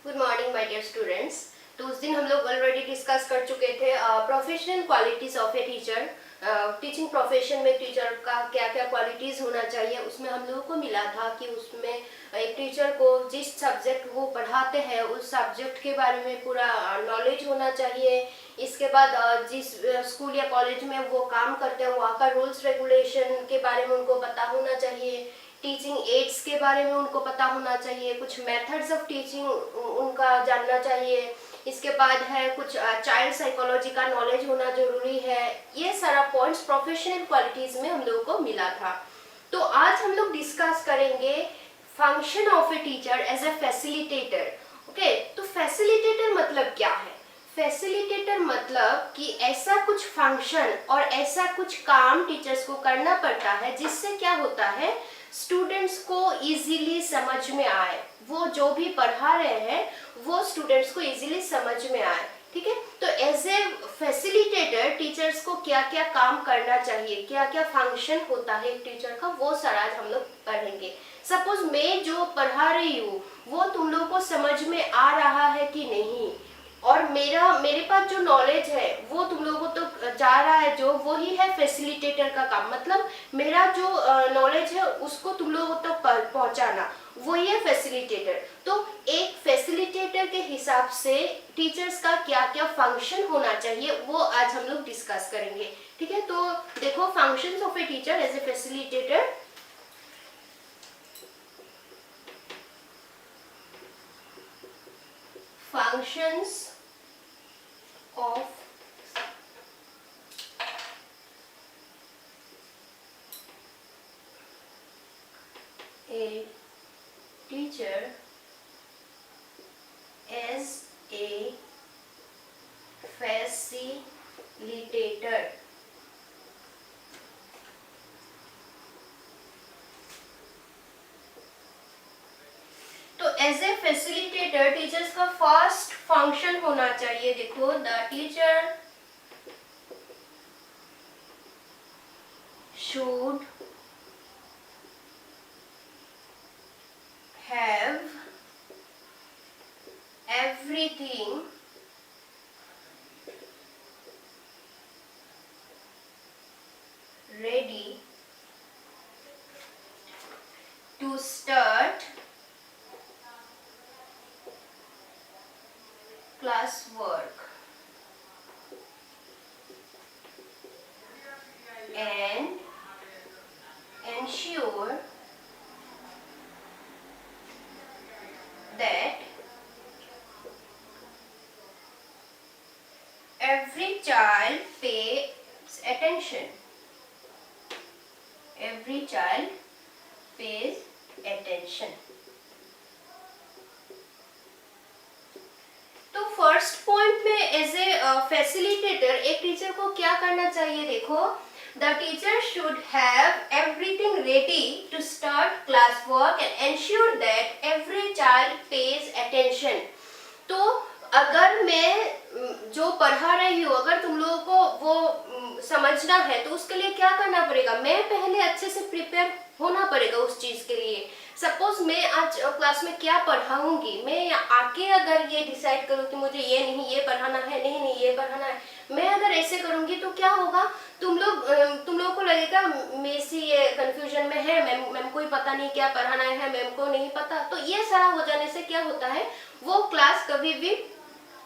Good morning my dear students. तो उस दिन हम लोग ऑलरेडी डिस्कस कर चुके थे professional qualities of a teacher. Teaching profession में टीचर का क्या क्या क्वालिटीज़ होना चाहिए, उसमें हम लोगों को मिला था कि उसमें एक टीचर को जिस सब्जेक्ट वो पढ़ाते हैं उस सब्जेक्ट के बारे में पूरा नॉलेज होना चाहिए। इसके बाद जिस स्कूल या कॉलेज में वो काम करते हैं वहाँ का रूल्स रेगुलेशन के बारे में उनको पता होना चाहिए। टीचिंग एड्स के बारे में उनको पता होना चाहिए, कुछ मेथड्स ऑफ टीचिंग उनका जानना चाहिए। इसके बाद है कुछ चाइल्ड साइकोलॉजी का नॉलेज होना जरूरी है। ये सारा पॉइंट्स प्रोफेशनल क्वालिटीज में हम लोगों को मिला था। तो आज हम लोग डिस्कस करेंगे function of a teacher as a facilitator. Okay, तो फैसिलिटेटर मतलब क्या है? फैसिलिटेटर मतलब कि ऐसा कुछ फंक्शन और ऐसा कुछ काम टीचर्स को करना पड़ता है जिससे क्या होता है, स्टूडेंट्स को इजीली समझ में आए। वो जो भी पढ़ा रहे हैं वो स्टूडेंट्स को इजीली समझ में आए। ठीक है, तो एज ए फैसिलिटेटर टीचर्स को क्या क्या काम करना चाहिए, क्या क्या फंक्शन होता है एक टीचर का, वो सारा आज हम लोग पढ़ेंगे। सपोज मैं जो पढ़ा रही हूँ वो तुम लोगों को समझ में आ रहा है कि नहीं, और मेरे पास जो नॉलेज है वो तुम लोगों को तो जा रहा है, जो वो ही है फैसिलिटेटर का काम। मतलब मेरा जो नॉलेज है उसको तुम लोगों तक पहुंचाना, वो ही है फैसिलिटेटर। तो एक फैसिलिटेटर के हिसाब से टीचर्स का क्या क्या फंक्शन होना चाहिए वो आज हम लोग डिस्कस करेंगे। ठीक है, तो देखो functions of a teacher as a facilitator. functions of a teacher as a facilitator। तो एज ए फैसिलिटेटर टीचर्स का फर्स्ट फंक्शन होना चाहिए, देखो the teacher should have everything ready to start class work and ensure that every child pays attention। Every child pays attention। तो first point में as a facilitator एक teacher को क्या करना चाहिए, देखो the teacher should have everything ready to start class work and ensure that every child pays attention. तो अगर मैं जो पढ़ा रही हूँ, अगर तुम लोगों को वो समझना है तो उसके लिए क्या करना पड़ेगा, मैं पहले अच्छे से प्रिपेयर होना पड़ेगा उस चीज के लिए। सपोज मैं आज क्लास में क्या पढ़ाऊंगी, मैं आके अगर ये डिसाइड करूँ कि मुझे ये नहीं ये पढ़ाना है, नहीं नहीं ये पढ़ाना है, मैं अगर ऐसे करूंगी तो क्या होगा, तुम लोगों को लगेगा मेसी ये कंफ्यूजन में है, मैम को ही पता नहीं क्या पढ़ाना है, मैम को नहीं पता। तो ये सारा हो जाने से क्या होता है, वो क्लास कभी भी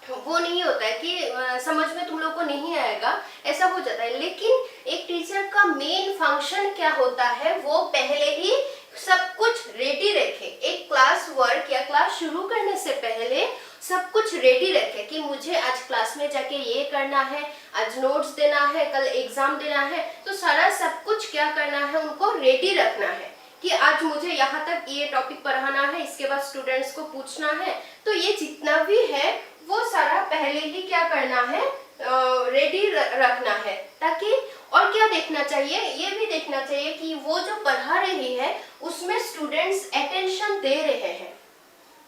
वो नहीं होता है कि समझ में तुम लोग को नहीं आएगा, ऐसा हो जाता है। लेकिन एक टीचर का मेन फंक्शन क्या होता है, वो पहले ही सब कुछ रेडी रखे। एक क्लास वर्क या क्लास शुरू करने से पहले सब कुछ रेडी रखे कि मुझे आज क्लास में जाके ये करना है, आज नोट्स देना है, कल एग्जाम देना है। तो सारा सब कुछ क्या करना है, उनको रेडी रखना है कि आज मुझे यहाँ तक ये टॉपिक पढ़ाना है, इसके बाद स्टूडेंट्स को पूछना है। तो ये जितना भी है वो सारा पहले ही क्या करना है, रेडी रखना है। ताकि और क्या देखना चाहिए, ये भी देखना चाहिए कि वो जो पढ़ा रही है उसमें स्टूडेंट्स अटेंशन दे रहे हैं।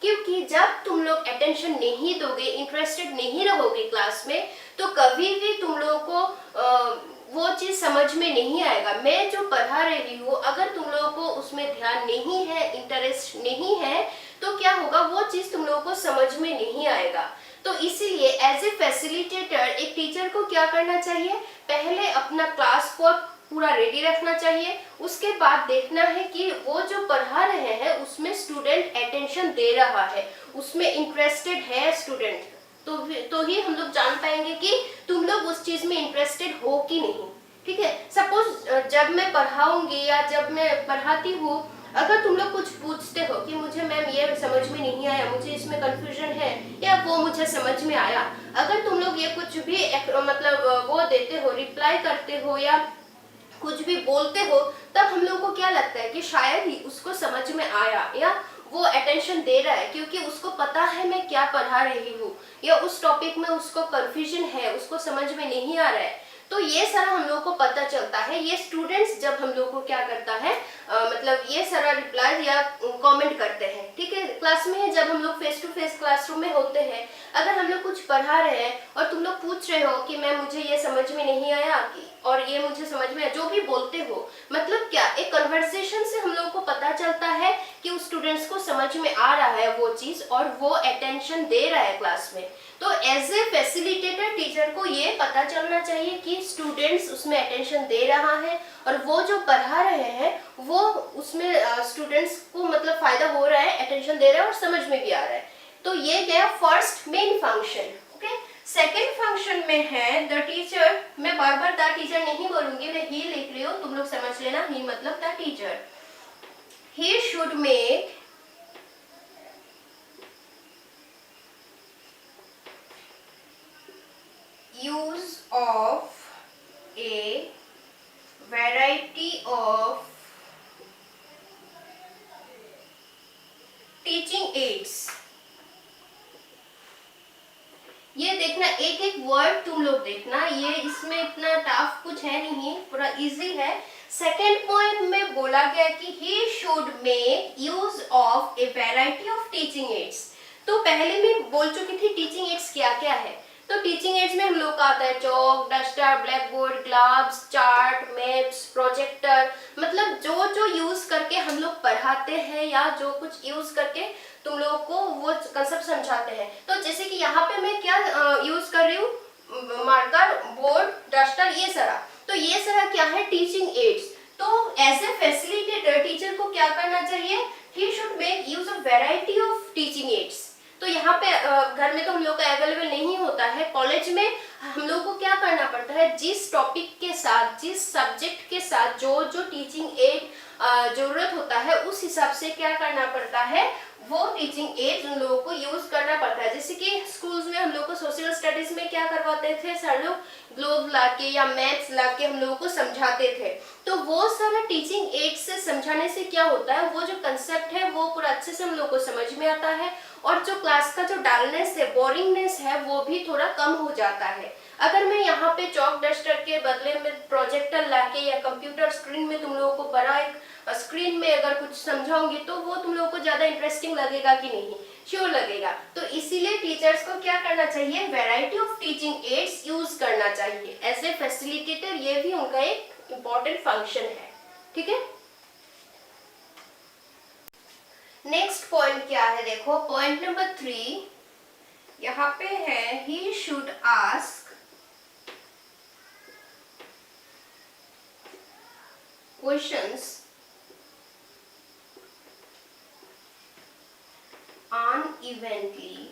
क्योंकि जब तुम लोग अटेंशन नहीं दोगे, इंटरेस्टेड नहीं रहोगे क्लास में, तो कभी भी तुम लोगों को वो चीज समझ में नहीं आएगा। मैं जो पढ़ा रही हूँ अगर तुम लोगों को उसमें ध्यान नहीं है, इंटरेस्ट नहीं है, तो क्या होगा, वो चीज तुम लोगों को समझ में नहीं आएगा। तो इसीलिए एज ए फैसिलिटेटर एक टीचर को क्या करना चाहिए, पहले अपना क्लास को पूरा रेडी रखना चाहिए। उसके बाद देखना है कि वो जो पढ़ा रहे हैं उसमें स्टूडेंट अटेंशन दे रहा है, उसमें इंटरेस्टेड है स्टूडेंट, तो ही हम लोग जान पाएंगे कि तुम लोग उस चीज में इंटरेस्टेड हो कि नहीं। ठीक है, सपोज जब मैं पढ़ाऊंगी या जब मैं पढ़ाती हूँ, अगर तुम लोग कुछ पूछते हो कि मुझे मैम ये समझ में नहीं आया, मुझे इसमें कंफ्यूजन है, या वो मुझे समझ में आया, अगर तुम लोग ये कुछ भी मतलब वो देते हो, रिप्लाई करते हो या कुछ भी बोलते हो, तब हम लोग को क्या लगता है कि शायद ही उसको समझ में आया या वो अटेंशन दे रहा है, क्योंकि उसको पता है मैं क्या पढ़ा रही हूँ, या उस टॉपिक में उसको कंफ्यूजन है, उसको समझ में नहीं आ रहा है। तो ये सारा हम लोग को पता चलता है। ये स्टूडेंट्स जब हम लोग को क्या करता है, मतलब ये सारा रिप्लाई या कमेंट करते हैं। ठीक है, क्लास में है, जब हम लोग फेस टू फेस क्लासरूम में होते हैं, अगर हम लोग कुछ पढ़ा रहे हैं और तुम लोग पूछ रहे हो कि मैम मुझे ये समझ में नहीं आया और ये मुझे समझ में आया, जो भी बोलते हो, मतलब क्या, एक कन्वर्सेशन से हम लोग को पता चलता है कि उस स्टूडेंट्स को समझ में आ रहा है वो चीज और वो अटेंशन दे रहा है क्लास में। तो एज ए फैसिलिटेटर टीचर को ये पता चलना चाहिए कि स्टूडेंट्स उसमें अटेंशन दे रहा है और वो जो पढ़ा रहे हैं वो उसमें स्टूडेंट्स को मतलब फायदा हो रहा है, अटेंशन दे रहा है और समझ में भी आ रहा है। तो ये गया first main function. Okay, second function में है द टीचर। मैं बार बार द टीचर नहीं बोलूंगी, मैं ही लिख रही हूँ, तुम लोग समझ लेना, ही मतलब the teacher. He should make use of a variety of teaching aids। ये देखना, एक एक वर्ड तुम लोग देखना, ये इसमें इतना टफ कुछ है नहीं, पूरा इजी है। सेकेंड पॉइंट में बोला गया कि he should make use of a variety of teaching aids। तो पहले मैं बोल चुकी थी टीचिंग एड्स क्या क्या है। तो टीचिंग एड्स में हम लोग का आता है chalk, duster, black board, gloves, chart, maps, projector, मतलब जो जो यूज करके हम लोग पढ़ाते हैं या जो कुछ यूज करके तुम लोगों को वो कंसेप्ट समझाते हैं। तो जैसे कि यहाँ पे मैं क्या यूज कर रही हूँ, मार्कर, बोर्ड, डस्टर, ये सारा। तो ये सारा क्या है, टीचिंग एड्स। तो एज ए फैसिलिटेटर टीचर को क्या करना चाहिए, he should make use of variety of teaching ads. तो यहाँ पे घर में तो हम लोग का अवेलेबल नहीं होता है, कॉलेज में हम लोग को क्या करना पड़ता है, जिस टॉपिक के साथ, जिस सब्जेक्ट के साथ जो जो टीचिंग एड जरूरत होता है, उस हिसाब से क्या करना पड़ता है, वो टीचिंग एड उन लोगों को यूज करना पड़ता है। जैसे कि स्कूल्स में हम लोग को सोशल स्टडीज में क्या करवाते थे, सर लोग ग्लोब लाके या मैथ्स लाके हम लोगों को समझाते थे। तो वो सारा टीचिंग एड से समझाने से क्या होता है, वो जो कंसेप्ट है वो पूरा अच्छे से हम लोग को समझ में आता है और जो क्लास का जो डलनेस है, बोरिंगनेस है, वो भी थोड़ा कम हो जाता है। अगर मैं यहाँ पे चौक डस्टर के बदले में प्रोजेक्टर लाके या कंप्यूटर स्क्रीन में तुम लोगों को बड़ा एक स्क्रीन में अगर कुछ समझाऊंगी तो वो तुम लोगों को ज्यादा इंटरेस्टिंग लगेगा कि नहीं, श्योर लगेगा। तो इसीलिए टीचर्स को क्या करना चाहिए, variety of teaching ads use करना चाहिए। एज ए फैसिलिटेटर ये भी उनका एक इम्पोर्टेंट फंक्शन है। ठीक है, नेक्स्ट पॉइंट क्या है, देखो पॉइंट नंबर 3 यहाँ पे है, he should ask questions unevenly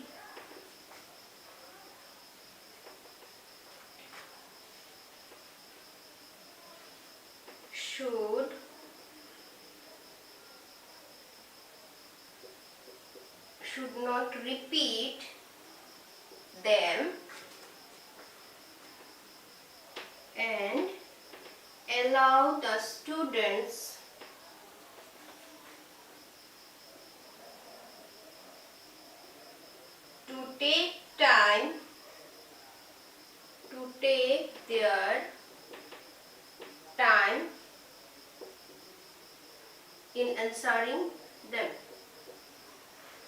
should not repeat them and allow the students to take time to take their time in answering them,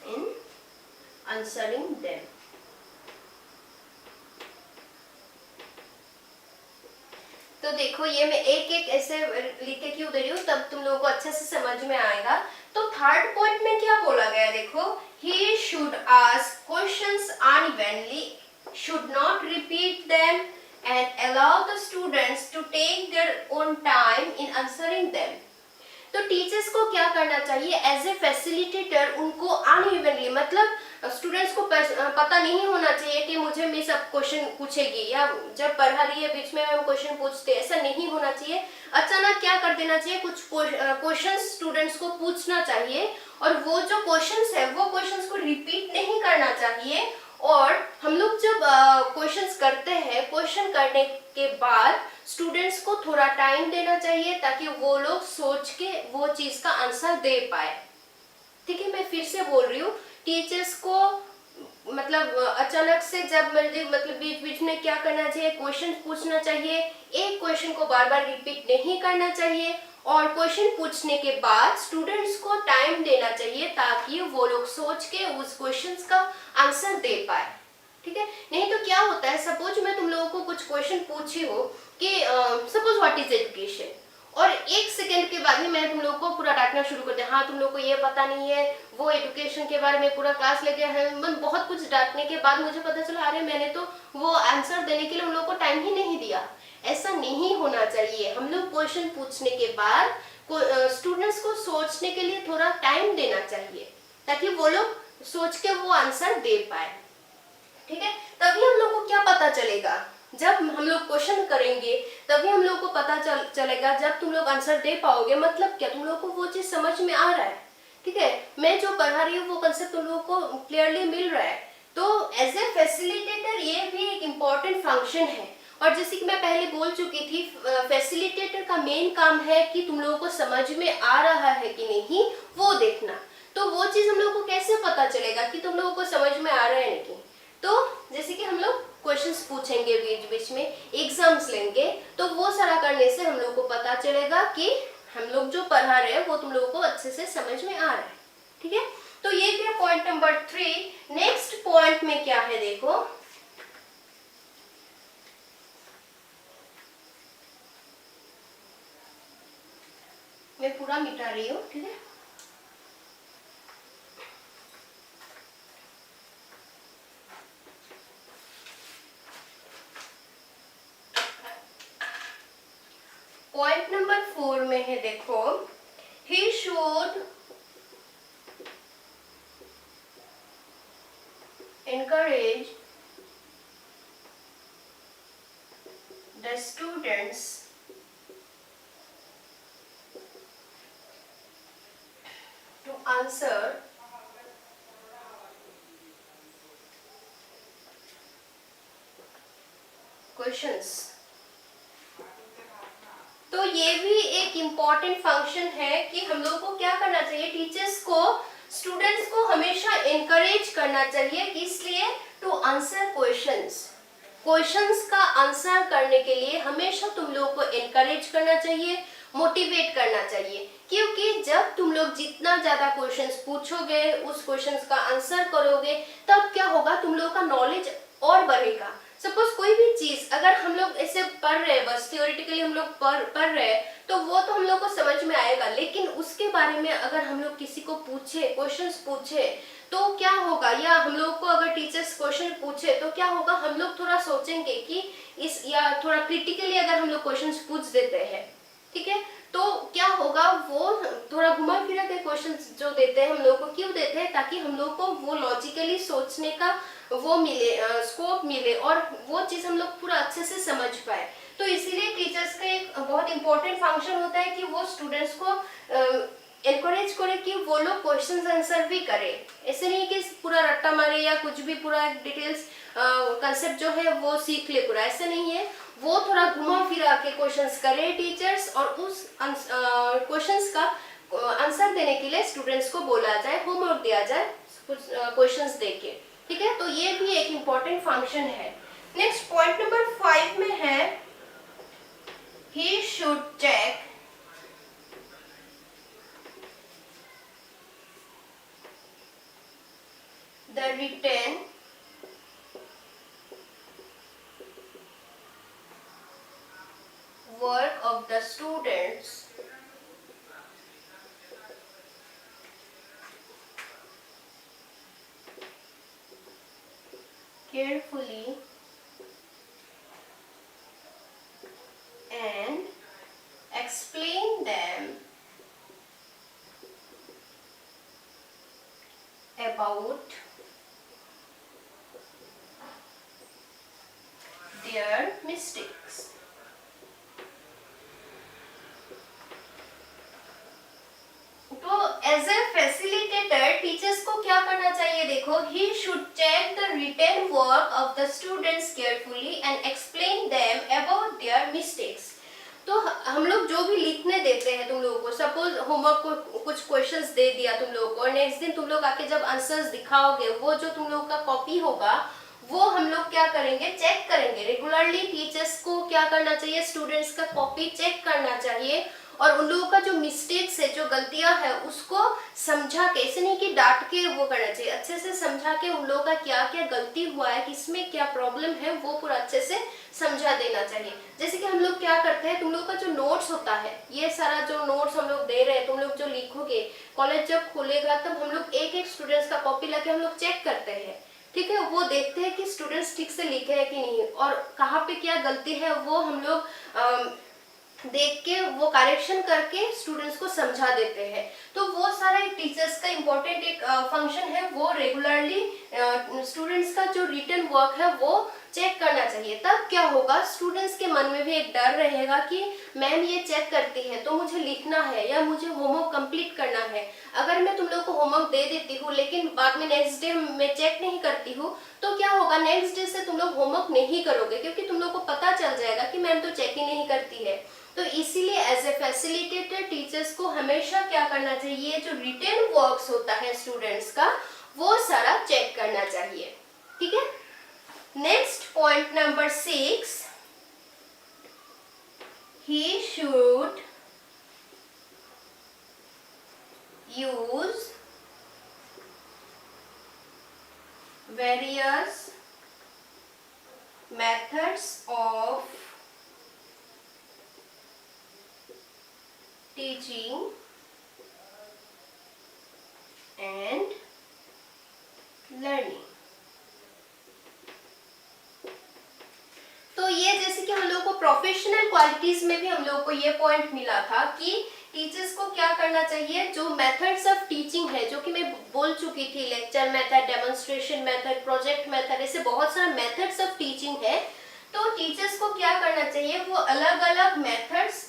in answering them। तो देखो ये मैं एक एक ऐसे लिख के क्यों दे रही हूँ, तब तुम लोगों को अच्छे से समझ में आएगा तो थर्ड पॉइंट में क्या बोला गया देखो, he should ask questions unevenly, should not repeat them and allow the students to take their own time in answering them। तो टीचर्स को क्या करना चाहिए, एज ए फैसिलिटेटर उनको अनइवनली, मतलब स्टूडेंट्स को पता नहीं होना चाहिए कि मुझे मिस अब क्वेश्चन पूछेगी या जब पढ़ा रही है बीच में हम क्वेश्चन पूछते, ऐसा नहीं होना चाहिए। अचानक क्या कर देना चाहिए, कुछ क्वेश्चन स्टूडेंट्स को पूछना चाहिए और वो जो क्वेश्चंस है वो क्वेश्चंस को रिपीट नहीं करना चाहिए। और हम लोग जब क्वेश्चंस करते हैं, क्वेश्चन करने के बाद स्टूडेंट्स को थोड़ा टाइम देना चाहिए ताकि वो लोग सोच के वो चीज का आंसर दे पाए। ठीक है, मैं फिर से बोल रही हूँ, टीचर्स को मतलब अचानक से जब मतलब बीच बीच में क्या करना चाहिए, क्वेश्चन पूछना चाहिए, एक क्वेश्चन को बार बार रिपीट नहीं करना चाहिए और क्वेश्चन पूछने के बाद स्टूडेंट्स को टाइम देना चाहिए ताकि वो लोग सोच के उस क्वेश्चन का आंसर दे पाए। ठीक है, नहीं तो क्या होता है, सपोज मैं तुम लोगों को कुछ क्वेश्चन पूछी हो कि सपोज व्हाट इज एजुकेशन, और एक सेकंड के बाद ही मैंने तुम लोगों को पूरा डांटना शुरू कर दिया, हाँ तुम लोग को ये पता नहीं है, वो एजुकेशन के बारे में पूरा क्लास लेके है, मैं बहुत कुछ डांटने के बाद मुझे पता चला अरे मैंने तो वो आंसर देने के लिए उन लोगों को टाइम ही नहीं दिया। ऐसा नहीं होना चाहिए। हम लोग क्वेश्चन पूछने के बाद स्टूडेंट्स को सोचने के लिए थोड़ा टाइम देना चाहिए ताकि वो लोग सोच के वो आंसर दे पाए। ठीक है, तभी हम लोग को क्या पता चलेगा, जब हम लोग क्वेश्चन करेंगे तभी हम लोग को पता चलेगा, जब तुम लोग आंसर दे पाओगे मतलब क्या तुम लोग को वो चीज समझ में आ रहा है। ठीक है, मैं जो पढ़ा रही हूँ वो कंसेप्ट तुम लोगों को क्लियरली मिल रहा है। तो एज ए फैसिलिटेटर ये भी एक इम्पॉर्टेंट फंक्शन है। और जैसे कि मैं पहले बोल चुकी थी, फैसिलिटेटर का मेन काम है कि तुम लोगों को समझ में आ रहा है कि नहीं वो देखना। तो वो चीज हम लोगों को कैसे पता चलेगा कि तुम लोगों को समझ में आ रहा है नहीं, तो जैसे कि हम लोग क्वेश्चंस पूछेंगे बीच बीच में, एग्जाम्स लेंगे, तो वो सारा करने से हम लोग को पता चलेगा कि हम लोग जो पढ़ा रहे हैं वो तुम लोगों को अच्छे से समझ में आ रहा है। ठीक है, तो ये क्या पॉइंट नंबर 3। नेक्स्ट पॉइंट में क्या है देखो, मैं पूरा मिटा रही हूँ। ठीक है, पॉइंट नंबर 4 में है देखो, he should encourage the students to answer questions। तो ये भी एक इम्पॉर्टेंट फंक्शन है कि हम लोग को क्या करना चाहिए, टीचर्स को स्टूडेंट्स को हमेशा एनकरेज करना चाहिए, इसलिए टू आंसर क्वेश्चंस का आंसर करने के लिए हमेशा तुम लोग को एनकरेज करना चाहिए, मोटिवेट करना चाहिए। क्योंकि जब तुम लोग जितना ज्यादा क्वेश्चंस पूछोगे, उस क्वेश्चंस का आंसर करोगे, तब क्या होगा, तुम लोग का नॉलेज और बढ़ेगा। सपोज कोई भी चीज अगर हम लोग ऐसे पढ़ रहे हैं, बस थियोरेटिकली हम लोग पढ़ रहे हैं, तो वो तो हम लोग को समझ में आएगा, लेकिन उसके बारे में अगर हम लोग किसी को पूछे, क्वेश्चंस पूछे, तो क्या होगा, या हम लोग को अगर टीचर्स क्वेश्चन पूछे तो क्या होगा, हम लोग थोड़ा सोचेंगे कि इस, या थोड़ा क्रिटिकली अगर हम लोग क्वेश्चंस पूछ देते हैं, ठीक है, तो क्या होगा, वो थोड़ा घुमा फिरा के क्वेश्चंस जो देते हैं हम लोग को, क्यों देते हैं, ताकि हम लोग को वो लॉजिकली सोचने का वो मिले, स्कोप मिले और वो चीज हम लोग पूरा अच्छे से समझ पाए। तो इसीलिए टीचर्स का एक बहुत इंपॉर्टेंट फंक्शन होता है कि वो स्टूडेंट्स को एनकरेज करे कि वो लोग क्वेश्चन आंसर भी करे। ऐसे नहीं कि पूरा रट्टा मारे या कुछ भी पूरा डिटेल्स कंसेप्ट जो है वो सीख ले पूरा, ऐसे नहीं है। वो थोड़ा घुमा फिरा के क्वेश्चंस करे टीचर्स, और उस क्वेश्चंस का आंसर देने के लिए स्टूडेंट्स को बोला जाए, होमवर्क दिया जाए क्वेश्चंस देके। ठीक है, तो ये भी एक इम्पॉर्टेंट फंक्शन है। नेक्स्ट पॉइंट नंबर 5 में है, he should check the written work of the students carefully and explain them about their mistakes. तो एज ए फैसिलिटेटर टीचर्स को क्या करना चाहिए, देखो, he should check the written work of the students carefully and explain them about their mistakes. तो हम लोग जो भी लिखने देते हैं तुम लोगों को, सपोज होमवर्क को कुछ क्वेश्चंस दे दिया तुम लोगों को, और नेक्स्ट दिन तुम लोग आके जब आंसर्स दिखाओगे, वो जो तुम लोगों का कॉपी होगा वो हम लोग क्या करेंगे, चेक करेंगे। रेगुलरली टीचर्स को क्या करना चाहिए, स्टूडेंट्स का कॉपी चेक करना चाहिए और उन लोगों का जो मिस्टेक्स है, जो गलतियां है, उसको समझा के, ऐसे नहीं कि डांट के वो करना चाहिए, अच्छे से समझा के उन लोगों का क्या क्या गलती हुआ है, किसमें क्या प्रॉब्लम है, वो पूरा अच्छे से समझा देना चाहिए। जैसे कि हम लोग क्या करते हैं, तुम लोग का जो नोट्स होता है, ये सारा जो नोट्स हम लोग दे रहे हैं, तुम लोग जो लिखोगे, कॉलेज जब खुलेगा तब हम लोग एक एक स्टूडेंट्स का कॉपी लाके हम लोग चेक करते हैं, ठीक है। वो देखते हैं कि स्टूडेंट्स ठीक से लिखे हैं कि नहीं, और कहाँ पे क्या गलती है वो हम लोग देख के वो करेक्शन करके स्टूडेंट्स को समझा देते हैं। तो वो सारा एक टीचर्स का इम्पोर्टेंट एक फंक्शन है, वो रेगुलरली स्टूडेंट्स का जो रिटन वर्क है वो चेक करना चाहिए। तब क्या होगा, स्टूडेंट्स के मन में भी एक डर रहेगा कि मैम ये चेक करती है तो मुझे लिखना है या मुझे होमवर्क कंप्लीट करना है। अगर मैं तुम लोग को होमवर्क दे देती हूँ लेकिन बाद में नेक्स्ट डे मैं चेक नहीं करती हूँ, तो क्या होगा, नेक्स्ट डे से तुम लोग होमवर्क नहीं करोगे, क्योंकि तुम लोग को पता चल जाएगा कि मैम तो चेक ही नहीं करती है। तो इसीलिए एज ए फैसिलिटेटर टीचर्स को हमेशा क्या करना चाहिए, जो रिटन वर्क्स होता है स्टूडेंट्स का, वो सारा चेक करना चाहिए, ठीक है। Next point number 6, he should use various methods of teaching and learning। तो ये जैसे कि हम लोग को प्रोफेशनल क्वालिटीज में भी हम लोग को ये पॉइंट मिला था कि टीचर्स को क्या करना चाहिए, जो मेथड्स ऑफ टीचिंग है, जो कि मैं बोल चुकी थी, lecture method, demonstration method, project method, ऐसे बहुत सारा मेथड्स ऑफ टीचिंग है। तो टीचर्स को क्या करना चाहिए, वो अलग अलग मेथड्स,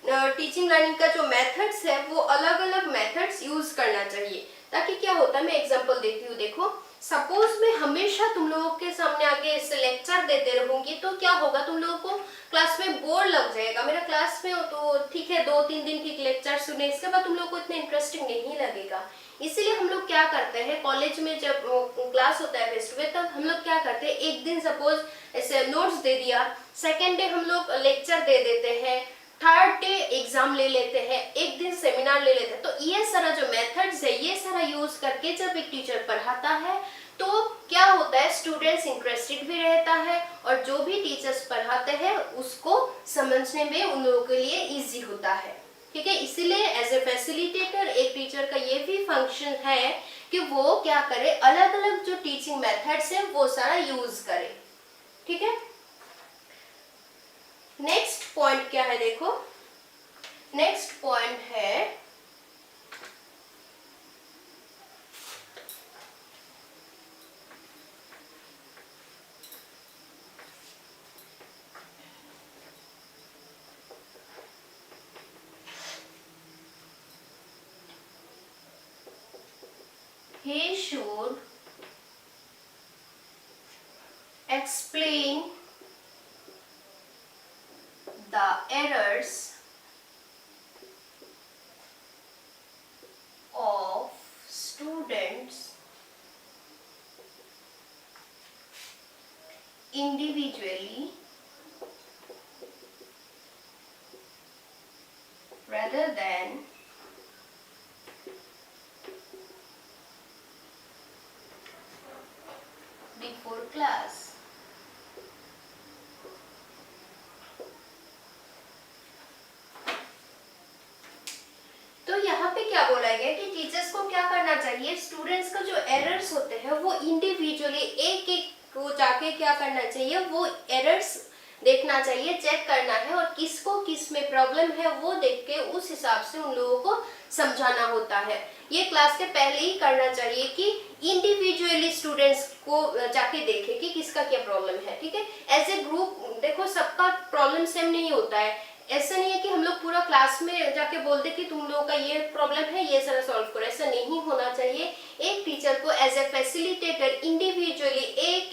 टीचिंग लर्निंग का जो मेथड्स है वो अलग अलग मेथड्स यूज करना चाहिए। ताकि क्या होता है, मैं एग्जांपल देती हूँ, देखो, सपोज मैं हमेशा तुम लोगों के सामने आगे ऐसे लेक्चर देते रहूंगी तो क्या होगा, तुम लोगों को क्लास में बोर लग जाएगा। मेरा क्लास में हो तो ठीक है, 2-3 दिन ठीक लेक्चर सुने, इसके बाद तुम लोग को इतना इंटरेस्टिंग नहीं लगेगा। इसीलिए हम लोग क्या करते हैं, कॉलेज में जब क्लास होता है फेस टू फेस, तब हम लोग क्या करते हैं, एक दिन सपोज ऐसे नोट्स दे दिया, सेकेंड डे हम लोग लेक्चर दे देते हैं, थर्ड डे एग्जाम ले लेते हैं, एक दिन सेमिनार ले लेते हैं। तो ये सारा जो मेथड्स है, ये सारा यूज करके जब एक टीचर पढ़ाता है तो क्या होता है, स्टूडेंट्स इंटरेस्टेड भी रहता है और जो भी टीचर्स पढ़ाते हैं उसको समझने में उन लोगों के लिए इजी होता है, ठीक है। इसीलिए एज ए फैसिलिटेटर एक टीचर का ये भी फंक्शन है कि वो क्या करे, अलग अलग जो टीचिंग मेथड्स है वो सारा यूज करे, ठीक है। नेक्स्ट पॉइंट क्या है, देखो, नेक्स्ट पॉइंट है he should explain the errors of students individually rather than before class। तो यहाँ पे क्या बोला गया कि टीचर्स को क्या करना चाहिए, स्टूडेंट्स का जो एरर्स होते हैं वो इंडिविजुअली एक एक को जाके क्या करना चाहिए, वो एरर्स देखना चाहिए, चेक करना है और किसको किस में प्रॉब्लम है वो देख के उस हिसाब से उन लोगों को समझाना होता है। ये क्लास के पहले ही करना चाहिए कि इंडिविजुअली स्टूडेंट्स को जाके देखे कि किसका क्या प्रॉब्लम है, ठीक है। एज ए ग्रुप देखो सबका प्रॉब्लम सेम नहीं होता है, ऐसा नहीं है कि हम लोग पूरा क्लास में जाके बोलते कि तुम लोगों का ये प्रॉब्लम है, ये सारा सॉल्व करो, ऐसा नहीं होना चाहिए। एक टीचर को एज ए फैसिलिटेटर इंडिविजुअली एक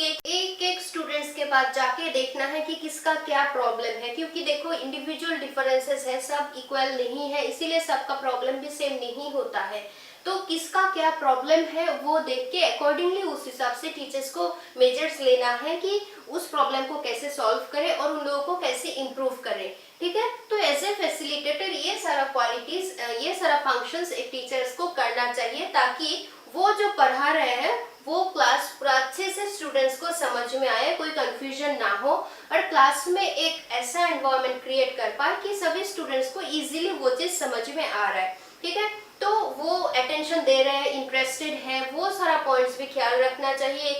एक स्टूडेंट्स के पास जाके देखना है कि किसका क्या प्रॉब्लम है, क्योंकि देखो इंडिविजुअल डिफरेंसेस है, सब इक्वल नहीं है, इसीलिए सबका प्रॉब्लम भी सेम नहीं होता है। तो किसका क्या प्रॉब्लम है वो देख के अकॉर्डिंगली उस हिसाब से टीचर्स को मेजर्स लेना है कि उस प्रॉब्लम को कैसे सॉल्व करें और उन लोगों को कैसे इम्प्रूव करें, ठीक है। तो एज ए फैसिलिटेटर ये सारा क्वालिटीज, ये सारा फंक्शंस एक टीचर्स को करना चाहिए ताकि वो जो पढ़ा रहे हैं वो क्लास पूरा अच्छे से स्टूडेंट्स को समझ में आए, कोई कंफ्यूजन ना हो और क्लास में एक ऐसा एनवायरनमेंट क्रिएट कर पाए कि सभी स्टूडेंट्स को इजीली वो चीज समझ में आ रहा है, ठीक है। तो वो अटेंशन दे रहे हैं, इंटरेस्टेड है, वो सारा पॉइंट्स भी ख्याल रखना चाहिए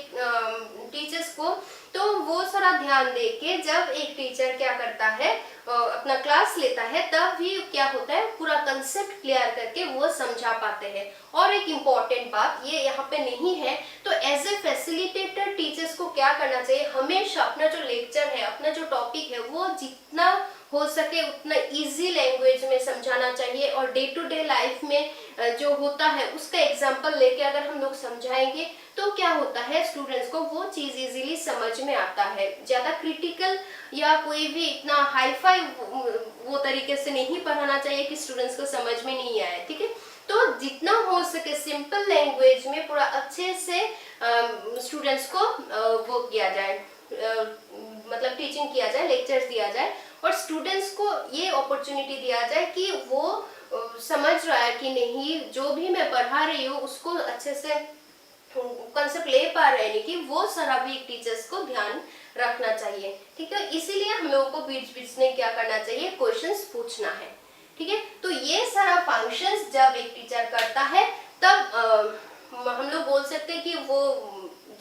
टीचर्स को। तो वो सारा ध्यान दे के जब एक टीचर क्या करता है, अपना क्लास लेता है, तब भी क्या होता है पूरा कंसेप्ट क्लियर करके वो समझा पाते हैं। और एक इम्पॉर्टेंट बात ये यहाँ पे नहीं है, तो एज ए फैसिलिटेटर टीचर्स को क्या करना चाहिए, हमेशा अपना जो लेक्चर है, अपना जो टॉपिक है वो जितना हो सके उतना इजी लैंग्वेज में समझाना चाहिए और डे टू डे लाइफ में जो होता है उसका एग्जांपल लेके अगर हम लोग समझाएंगे तो क्या होता है स्टूडेंट्स को वो चीज इजीली समझ में आता है। ज्यादा क्रिटिकल या कोई भी इतना हाईफाई वो तरीके से नहीं पढ़ाना चाहिए कि स्टूडेंट्स को समझ में नहीं आए, ठीक है। तो जितना हो सके सिंपल लैंग्वेज में पूरा अच्छे से स्टूडेंट्स को वो किया जाए, मतलब टीचिंग किया जाए, लेक्चर्स दिया जाए और स्टूडेंट्स को ये अपॉर्चुनिटी दिया जाए कि वो समझ रहा है कि नहीं, जो भी मैं पढ़ा रही हूँ उसको अच्छे से कंसेप्ट ले पा रहे हैं, कि वो सारा भी टीचर्स को ध्यान रखना चाहिए, ठीक है। इसीलिए हम लोगों को बीच बीच में क्या करना चाहिए, क्वेश्चंस पूछना है, ठीक है। तो ये सारा फंक्शंस जब एक टीचर करता है तब हम लोग बोल सकते हैं कि वो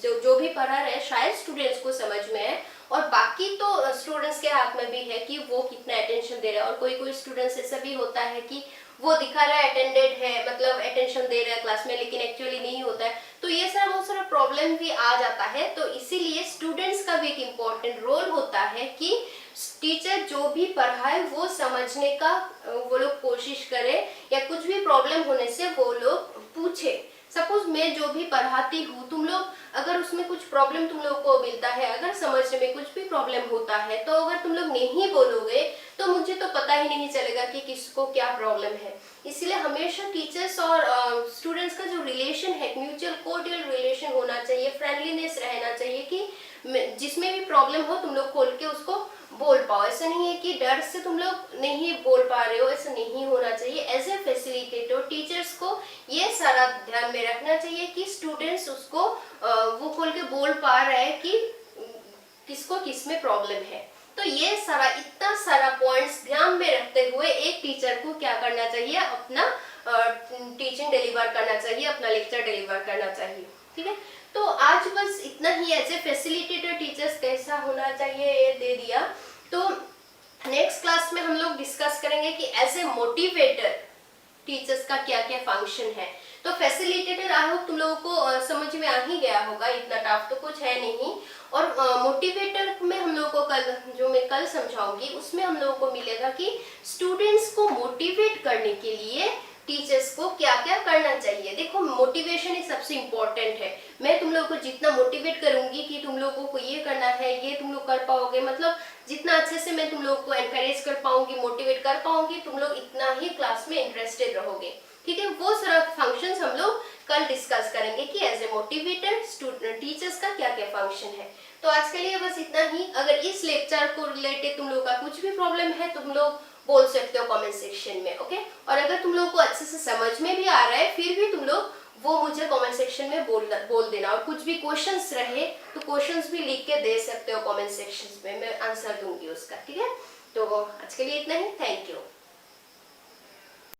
जो भी पढ़ा रहे हैं शायद स्टूडेंट्स को समझ में है और बाकी तो स्टूडेंट्स के हाथ में भी है कि वो कितना अटेंशन दे रहा है। और कोई स्टूडेंट्स ऐसा भी होता है कि वो दिखा रहा है अटेंडेड है, मतलब अटेंशन दे रहा है क्लास में, लेकिन एक्चुअली नहीं होता है। तो ये सारा बहुत सारा प्रॉब्लम भी आ जाता है। तो इसीलिए स्टूडेंट्स का भी एक इम्पोर्टेंट रोल होता है कि टीचर जो भी पढ़ाए वो समझने का वो लोग कोशिश करे या कुछ भी प्रॉब्लम होने से वो लोग पूछे। सपोज मैं जो भी पढ़ाती हूँ, तुम लोग अगर उसमें कुछ प्रॉब्लम तुम लोग को मिलता है, अगर समझने में कुछ भी प्रॉब्लम होता है, तो अगर तुम लोग नहीं बोलोगे तो मुझे तो पता ही नहीं चलेगा कि किसको क्या प्रॉब्लम है। इसलिए हमेशा टीचर्स और स्टूडेंट्स का जो रिलेशन है, म्यूचुअल कोर्डियल रिलेशन होना चाहिए, फ्रेंडलीनेस रहना चाहिए कि जिसमें भी प्रॉब्लम हो तुम लोग खोल के उसको बोल पाओ। ऐसा नहीं है कि डर से तुम लोग नहीं बोल पा रहे हो, ऐसा नहीं होना चाहिए। एज ए फैसिलिटेटर टीचर्स को ये सारा ध्यान में रखना चाहिए कि स्टूडेंट्स उसको वो खोल के बोल पा रहे हैं कि किसको किस में प्रॉब्लम है। तो ये सारा इतना सारा पॉइंट्स ध्यान में रखते हुए एक टीचर को क्या करना चाहिए, अपना टीचिंग डिलीवर करना चाहिए, अपना लेक्चर डिलीवर करना चाहिए, ठीक है। तो आज बस इतना ही। एज ए फैसिलिटेटर टीचर्स कैसा होना चाहिए ये दे दिया। तो नेक्स्ट क्लास में हम लोग डिस्कस करेंगे कि एज ए मोटिवेटर टीचर्स का क्या क्या फंक्शन है। तो फैसिलिटेटर आई होप तुम लोगों को समझ में आ ही गया होगा, इतना टफ तो कुछ है नहीं। और मोटिवेटर में हम लोगों को कल जो मैं कल समझाऊंगी उसमें हम लोगों को मिलेगा कि स्टूडेंट्स को मोटिवेट करने के लिए टीचर्स को क्या क्या करना चाहिए। देखो मोटिवेशन ही सबसे इम्पोर्टेंट है। मैं तुम लोगों को जितना मोटिवेट करूंगी कि तुम लोगों को ये करना है, ये तुम लोग कर पाओगे, मतलब जितना अच्छे से मैं तुम लोगों को एनकरेज कर पाऊंगी, मोटिवेट कर पाऊंगी, तुम लोग इतना ही क्लास में इंटरेस्टेड रहोगे, ठीक है। वो सारा फंक्शंस हम लोग कल डिस्कस करेंगे कि as a motivator student teachers का क्या क्या फंक्शन है। तो आज के लिए बस इतना ही। अगर इस लेक्चर को रिलेटेड तुम लोग का कुछ भी प्रॉब्लम है तुम लोग बोल सकते हो कमेंट सेक्शन में, ओके। और अगर तुम लोग को अच्छे से समझ में भी आ रहा है फिर भी तुम लोग वो मुझे कमेंट सेक्शन में बोल देना। और कुछ भी क्वेश्चंस रहे तो क्वेश्चंस भी लिख के दे सकते हो कमेंट सेक्शन में, मैं आंसर दूंगी उसका, ठीक है। तो आज के लिए इतना ही। Thank you.